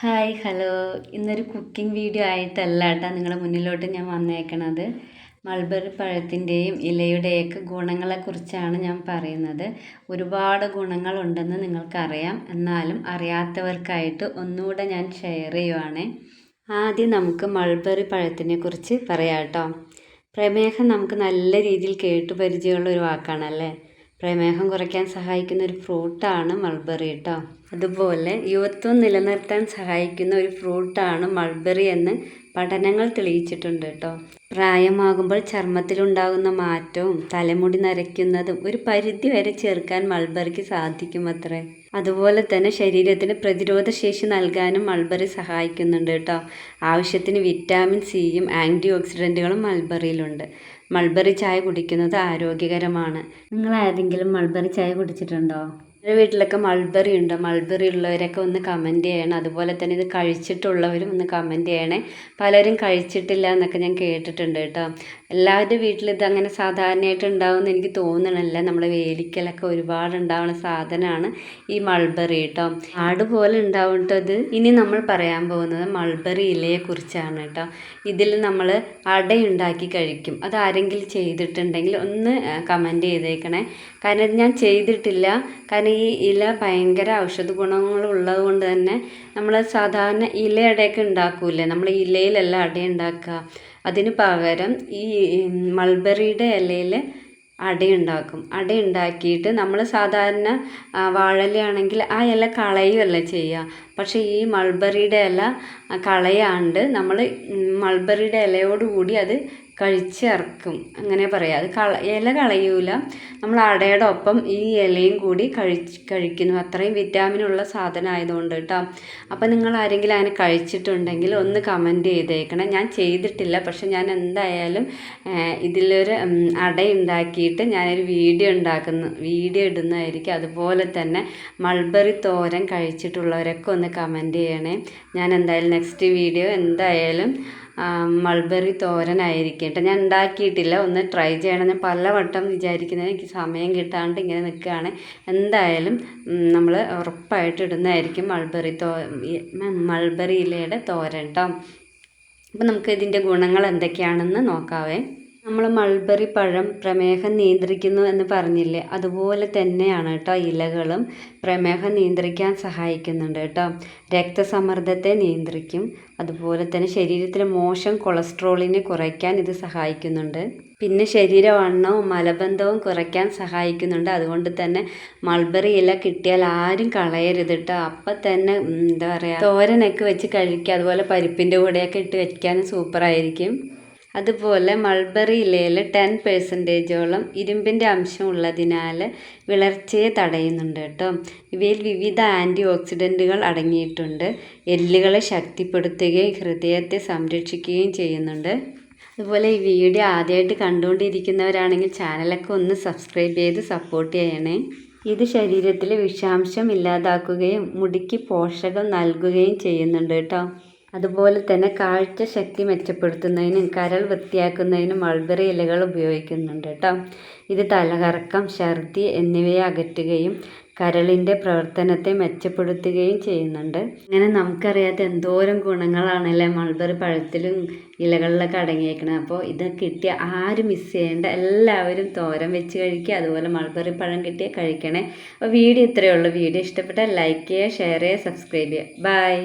Hi hello. ഇന്നൊരു cooking video ആയിട്ടല്ല കേട്ടോ നിങ്ങളുടെ മുന്നിലോട്ട് ഞാൻ വന്നേക്കണത്. മൾബറി പഴത്തിൻ്റെയും ഇലയുടെയൊക്കെ ഗുണങ്ങളെക്കുറിച്ചാണ് ഞാൻ പറയുന്നത്. ഒരുപാട് ഗുണങ്ങളുണ്ടെന്ന് നിങ്ങൾക്കറിയാം, എന്നാലും അറിയാത്തവർക്കായിട്ട് ഒന്നുകൂടെ ഞാൻ ഷെയർ ചെയ്യുവാണ്. ആദ്യം നമുക്ക് മൾബറി പഴത്തിനെ കുറിച്ച് പറയാം കേട്ടോ. പ്രമേഹം നമുക്ക് നല്ല രീതിയിൽ കേട്ടുപരിചയമുള്ള ഒരു വാക്കാണല്ലേ. പ്രമേഹം കുറയ്ക്കാൻ സഹായിക്കുന്ന ഒരു ഫ്രൂട്ടാണ് മൾബറി കേട്ടോ. അതുപോലെ യുവത്വം നിലനിർത്താൻ സഹായിക്കുന്ന ഒരു ഫ്രൂട്ടാണ് മൾബറി എന്ന് പഠനങ്ങൾ തെളിയിച്ചിട്ടുണ്ട് കേട്ടോ. പ്രായമാകുമ്പോൾ ചർമ്മത്തിലുണ്ടാകുന്ന മാറ്റവും തലമുടി നരയ്ക്കുന്നതും ഒരു പരിധി വരെ ചെറുക്കാൻ മൾബറിക്ക് സാധിക്കുമത്രേ. അതുപോലെ തന്നെ ശരീരത്തിന് പ്രതിരോധ ശേഷി നൽകാനും മൾബറി സഹായിക്കുന്നുണ്ട് കേട്ടോ. ആവശ്യത്തിന് വിറ്റാമിൻ സിയും ആൻറ്റി ഓക്സിഡൻറ്റുകളും മൾബറിയിലുണ്ട്. മൾബറി ചായ കുടിക്കുന്നത് ആരോഗ്യകരമാണ്. നിങ്ങൾ ആരെങ്കിലും മൾബറി ചായ കുടിച്ചിട്ടുണ്ടോ? എൻ്റെ വീട്ടിലൊക്കെ മൾബറി ഉണ്ട്. മൾബറി ഉള്ളവരൊക്കെ ഒന്ന് കമൻറ്റ് ചെയ്യണം. അതുപോലെ തന്നെ ഇത് കഴിച്ചിട്ടുള്ളവരും ഒന്ന് കമൻറ്റ് ചെയ്യണേ. പലരും കഴിച്ചിട്ടില്ല എന്നൊക്കെ ഞാൻ കേട്ടിട്ടുണ്ട് കേട്ടോ. എല്ലാവരുടെ വീട്ടിൽ ഇത് അങ്ങനെ സാധാരണയായിട്ട് ഉണ്ടാവുമെന്ന് എനിക്ക് തോന്നണില്ല. നമ്മുടെ വേലിക്കലൊക്കെ ഒരുപാട് ഉണ്ടാവുന്ന സാധനമാണ് ഈ മൾബറി കേട്ടോ. ആട് പോലെ ഉണ്ടാവും കേട്ടോ ഇത്. ഇനി നമ്മൾ പറയാൻ പോകുന്നത് മൾബറി ഇലയെക്കുറിച്ചാണ് കേട്ടോ. ഇതിൽ നമ്മൾ അടയുണ്ടാക്കി കഴിക്കും. അത് ആരെങ്കിലും ചെയ്തിട്ടുണ്ടെങ്കിൽ ഒന്ന് കമൻറ്റ് ചെയ്തേക്കണേ. കാരണം ഇത് ഞാൻ ചെയ്തിട്ടില്ല. കാരണം ഈ ഇല ഭയങ്കര ഔഷധ ഗുണങ്ങളുള്ളത് കൊണ്ട് തന്നെ നമ്മൾ സാധാരണ ഇലയടയൊക്കെ ഉണ്ടാക്കൂലേ, നമ്മൾ ഇലയിലല്ല അട ഉണ്ടാക്കുക. അതിന് പകരം ഈ മൾബറിയുടെ ഇലയിൽ അടയുണ്ടാക്കും. അടയുണ്ടാക്കിയിട്ട് നമ്മൾ സാധാരണ വാഴയിലയാണെങ്കിൽ ആ ഇല കളയുകയല്ല ചെയ്യുക. പക്ഷേ ഈ മൾബറിയുടെ ഇല കളയാണ്ട് നമ്മൾ മൾബറിയുടെ ഇലയോടുകൂടി അത് കഴിച്ചിറക്കും, അങ്ങനെ പറയാം. അത് ഇല കളയൂല, നമ്മൾ അടയുടെ ഒപ്പം ഈ ഇലയും കൂടി കഴിക്കുന്നു. അത്രയും വിറ്റാമിനുള്ള സാധനം ആയതുകൊണ്ട് കേട്ടോ. അപ്പം നിങ്ങൾ ആരെങ്കിലും അങ്ങനെ കഴിച്ചിട്ടുണ്ടെങ്കിൽ ഒന്ന് കമൻറ്റ് ചെയ്തേക്കണം. ഞാൻ ചെയ്തിട്ടില്ല, പക്ഷെ ഞാൻ എന്തായാലും ഇതിലൊരു അട ഉണ്ടാക്കിയിട്ട് ഞാനൊരു വീഡിയോ ഇടുന്നതായിരിക്കും. അതുപോലെ തന്നെ മൾബറി തോരൻ കഴിച്ചിട്ടുള്ളവരൊക്കെ ഒന്ന് കമൻറ്റ് ചെയ്യണേ. ഞാൻ എന്തായാലും നെക്സ്റ്റ് വീഡിയോ എന്തായാലും മൾബറി തോരനായിരിക്കും കേട്ടോ. ഞാൻ ഉണ്ടാക്കിയിട്ടില്ല, ഒന്ന് ട്രൈ ചെയ്യണം. ഞാൻ പലവട്ടം വിചാരിക്കുന്നത്, എനിക്ക് സമയം കിട്ടാണ്ട് ഇങ്ങനെ നിൽക്കുകയാണ്. എന്തായാലും നമ്മൾ ഉറപ്പായിട്ട് ഇടുന്നതായിരിക്കും മൾബറി ഇലയുടെ തോരൻ കേട്ടോ. അപ്പം നമുക്ക് ഇതിൻ്റെ ഗുണങ്ങൾ എന്തൊക്കെയാണെന്ന് നോക്കാവേ. നമ്മൾ മൾബറി പഴം പ്രമേഹം നിയന്ത്രിക്കുന്നു എന്ന് പറഞ്ഞില്ലേ, അതുപോലെ തന്നെയാണ് കേട്ടോ ഇലകളും പ്രമേഹം നിയന്ത്രിക്കാൻ സഹായിക്കുന്നുണ്ട് കേട്ടോ. രക്തസമ്മർദ്ദത്തെ നിയന്ത്രിക്കും. അതുപോലെ തന്നെ ശരീരത്തിലെ മോശം കൊളസ്ട്രോളിനെ കുറയ്ക്കാൻ ഇത് സഹായിക്കുന്നുണ്ട്. പിന്നെ ശരീരവണ്ണവും മലബന്ധവും കുറയ്ക്കാൻ സഹായിക്കുന്നുണ്ട്. അതുകൊണ്ട് തന്നെ മൾബറി ഇല കിട്ടിയാൽ ആരും കളയരുത് കേട്ടോ. അപ്പം തന്നെ എന്താ പറയുക, തോരനൊക്കെ വെച്ച് കഴിക്കുക. അതുപോലെ പരിപ്പിൻ്റെ കൂടെയൊക്കെ ഇട്ട് വെക്കാനും സൂപ്പറായിരിക്കും. അതുപോലെ മൾബറി ഇലയിൽ 10% ഇരുമ്പിൻ്റെ അംശം ഉള്ളതിനാൽ വിളർച്ചയെ തടയുന്നുണ്ട് കേട്ടോ. ഇവയിൽ വിവിധ ആൻറ്റി ഓക്സിഡൻറ്റുകൾ അടങ്ങിയിട്ടുണ്ട്. എല്ലുകളെ ശക്തിപ്പെടുത്തുകയും ഹൃദയത്തെ സംരക്ഷിക്കുകയും ചെയ്യുന്നുണ്ട്. അതുപോലെ ഈ വീഡിയോ ആദ്യമായിട്ട് കണ്ടുകൊണ്ടിരിക്കുന്നവരാണെങ്കിൽ ചാനലൊക്കെ ഒന്ന് സബ്സ്ക്രൈബ് ചെയ്ത് സപ്പോർട്ട് ചെയ്യണേ. ഇത് ശരീരത്തിലെ വിഷാംശം ഇല്ലാതാക്കുകയും മുടിക്ക് പോഷകം നൽകുകയും ചെയ്യുന്നുണ്ട് കേട്ടോ. അതുപോലെ തന്നെ കാഴ്ച ശക്തി മെച്ചപ്പെടുത്തുന്നതിനും കരൾ വൃത്തിയാക്കുന്നതിനും മൾബറി ഇലകൾ ഉപയോഗിക്കുന്നുണ്ട് കേട്ടോ. ഇത് തലകറക്കം, ഛർദി എന്നിവയെ അകറ്റുകയും കരളിൻ്റെ പ്രവർത്തനത്തെ മെച്ചപ്പെടുത്തുകയും ചെയ്യുന്നുണ്ട്. ഇങ്ങനെ നമുക്കറിയാത്ത എന്തോരം ഗുണങ്ങളാണല്ലേ മൾബറി പഴത്തിലും ഇലകളിലൊക്കെ അടങ്ങിയേക്കണത്. അപ്പോൾ ഇത് കിട്ടിയ ആരും മിസ് ചെയ്യേണ്ട, എല്ലാവരും തോരൻ വെച്ച് കഴിക്കുക. അതുപോലെ മൾബറി പഴം കിട്ടിയാൽ കഴിക്കണേ. അപ്പോൾ വീഡിയോ ഇത്രയേ ഉള്ളൂ. വീഡിയോ ഇഷ്ടപ്പെട്ടാൽ ലൈക്ക് ചെയ്യുക, ഷെയർ ചെയ്യുക, സബ്സ്ക്രൈബ് ചെയ്യുക. ബൈ.